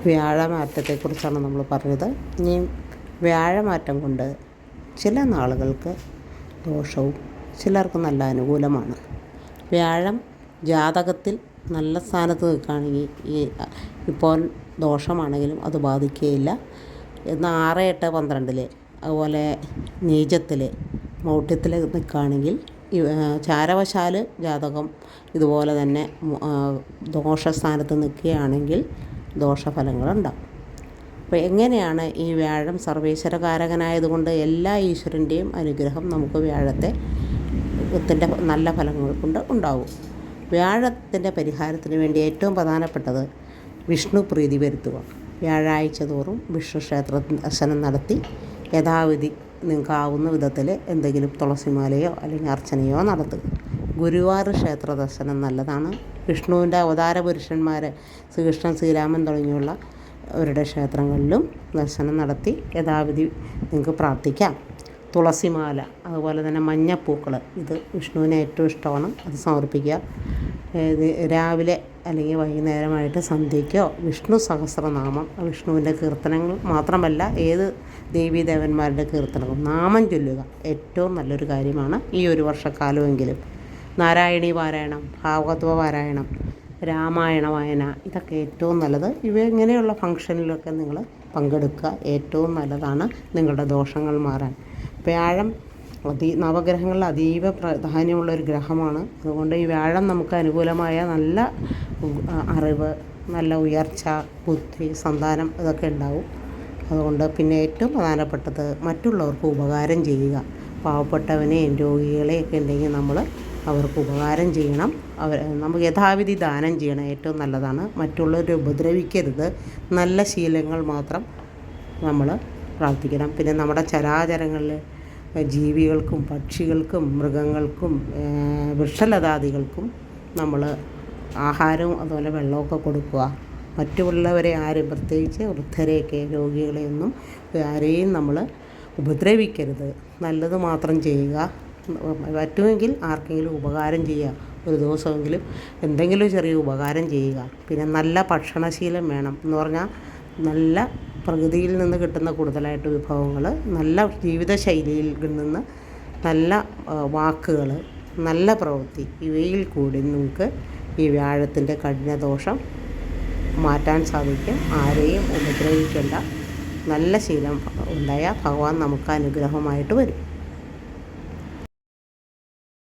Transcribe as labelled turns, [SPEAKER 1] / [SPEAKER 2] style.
[SPEAKER 1] വ്യാഴമാറ്റത്തെക്കുറിച്ചാണ് നമ്മൾ പറഞ്ഞത്. ഇനി വ്യാഴമാറ്റം കൊണ്ട് ചില നാളുകൾക്ക് ദോഷവും ചിലർക്ക് നല്ല അനുകൂലമാണ്. വ്യാഴം ജാതകത്തിൽ നല്ല സ്ഥാനത്ത് നിൽക്കുകയാണെങ്കിൽ ഇപ്പോൾ ദോഷമാണെങ്കിലും അത് ബാധിക്കുകയില്ല. എന്നാൽ 6, 8, 12 അതുപോലെ നീചത്തിൽ മൗഢ്യത്തിൽ നിൽക്കുകയാണെങ്കിൽ ചാരവശാൽ ജാതകം ഇതുപോലെ തന്നെ ദോഷസ്ഥാനത്ത് നിൽക്കുകയാണെങ്കിൽ ദോഷഫലങ്ങളുണ്ടാകും. അപ്പോൾ എങ്ങനെയാണ് ഈ വ്യാഴം സർവേശ്വരകാരകനായതുകൊണ്ട് എല്ലാ ഈശ്വരൻ്റെയും അനുഗ്രഹം നമുക്ക് വ്യാഴത്തിൻ്റെ നല്ല ഫലങ്ങൾ കൊണ്ട് ഉണ്ടാകും. വ്യാഴത്തിൻ്റെ പരിഹാരത്തിന് വേണ്ടി ഏറ്റവും പ്രധാനപ്പെട്ടത് വിഷ്ണു പ്രീതി വരുത്തുക. വ്യാഴാഴ്ച തോറും വിഷ്ണു ക്ഷേത്ര ദർശനം നടത്തി യഥാവിധി നിങ്ങൾക്കാവുന്ന വിധത്തിൽ എന്തെങ്കിലും തുളസിമാലയോ അല്ലെങ്കിൽ അർച്ചനയോ നടത്തുക. ഗുരുവായൂർ ക്ഷേത്ര ദർശനം നല്ലതാണ്. വിഷ്ണുവിൻ്റെ അവതാര പുരുഷന്മാർ ശ്രീകൃഷ്ണൻ, ശ്രീരാമൻ തുടങ്ങിയുള്ള അവരുടെ ക്ഷേത്രങ്ങളിലും ദർശനം നടത്തി യഥാവിധി നിങ്ങൾക്ക് പ്രാർത്ഥിക്കാം. തുളസിമാല അതുപോലെ തന്നെ മഞ്ഞപ്പൂക്കൾ, ഇത് വിഷ്ണുവിന് ഏറ്റവും ഇഷ്ടമാണ്, അത് സമർപ്പിക്കുക. രാവിലെ അല്ലെങ്കിൽ വൈകുന്നേരമായിട്ട് സന്ധ്യയ്ക്കോ വിഷ്ണു സഹസ്രനാമം, വിഷ്ണുവിൻ്റെ കീർത്തനങ്ങൾ മാത്രമല്ല ഏത് ദേവീദേവന്മാരുടെ കീർത്തനവും നാമം ചൊല്ലുക ഏറ്റവും നല്ലൊരു കാര്യമാണ്. ഈ ഒരു വർഷക്കാലമെങ്കിലും നാരായണീ പാരായണം, ഭാഗവത പാരായണം, രാമായണ വായന, ഇതൊക്കെ ഏറ്റവും നല്ലത്. ഇങ്ങനെയുള്ള ഫംഗ്ഷനിലൊക്കെ നിങ്ങൾ പങ്കെടുക്കുക, ഏറ്റവും നല്ലതാണ് നിങ്ങളുടെ ദോഷങ്ങൾ മാറാൻ. വ്യാഴം നവഗ്രഹങ്ങളിൽ അതീവ പ്രാധാന്യമുള്ളൊരു ഗ്രഹമാണ്. അതുകൊണ്ട് ഈ വ്യാഴം നമുക്ക് അനുകൂലമായ നല്ല അറിവ്, നല്ല ഉയർച്ച, ബുദ്ധി, സന്താനം ഇതൊക്കെ ഉണ്ടാവും. അതുകൊണ്ട് പിന്നെ ഏറ്റവും പ്രധാനപ്പെട്ടത് മറ്റുള്ളവർക്ക് ഉപകാരം ചെയ്യുക. പാവപ്പെട്ടവനെയും രോഗികളെയൊക്കെ ഉണ്ടെങ്കിൽ നമ്മൾ അവർക്ക് ഉപകാരം ചെയ്യണം. നമുക്ക് യഥാവിധി ദാനം ചെയ്യണം, ഏറ്റവും നല്ലതാണ്. മറ്റുള്ളവരെ ഉപദ്രവിക്കരുത്. നല്ല ശീലങ്ങൾ മാത്രം നമ്മൾ പ്രാർത്ഥിക്കണം. പിന്നെ നമ്മുടെ ചരാചരങ്ങളിൽ ജീവികൾക്കും പക്ഷികൾക്കും മൃഗങ്ങൾക്കും വൃക്ഷലതാദികൾക്കും നമ്മൾ ആഹാരവും അതുപോലെ വെള്ളമൊക്കെ കൊടുക്കുക. മറ്റുള്ളവരെ ആരും, പ്രത്യേകിച്ച് വൃദ്ധരെയൊക്കെ രോഗികളെയൊന്നും ആരെയും നമ്മൾ ഉപദ്രവിക്കരുത്. നല്ലത് മാത്രം ചെയ്യുക. പറ്റുമെങ്കിൽ ആർക്കെങ്കിലും ഉപകാരം ചെയ്യുക. ഒരു ദിവസമെങ്കിലും എന്തെങ്കിലും ചെറിയ ഉപകാരം ചെയ്യുക. പിന്നെ നല്ല ഭക്ഷണശീലം വേണം. എന്ന് പറഞ്ഞാൽ നല്ല പ്രകൃതിയിൽ നിന്ന് കിട്ടുന്ന കൂടുതലായിട്ട് വിഭവങ്ങൾ, നല്ല ജീവിതശൈലിയിൽ നിന്ന് നല്ല വാക്കുകൾ, നല്ല പ്രവൃത്തി, ഇവയിൽ കൂടി നിങ്ങൾക്ക് ഈ വ്യാഴത്തിൻ്റെ കഠിനദോഷം മാറ്റാൻ സാധിക്കും. ആരെയും ഉപദ്രവിക്കേണ്ട നല്ല ശീലം ഉണ്ടായാൽ ഭഗവാൻ നമുക്ക് അനുഗ്രഹമായിട്ട് വരും.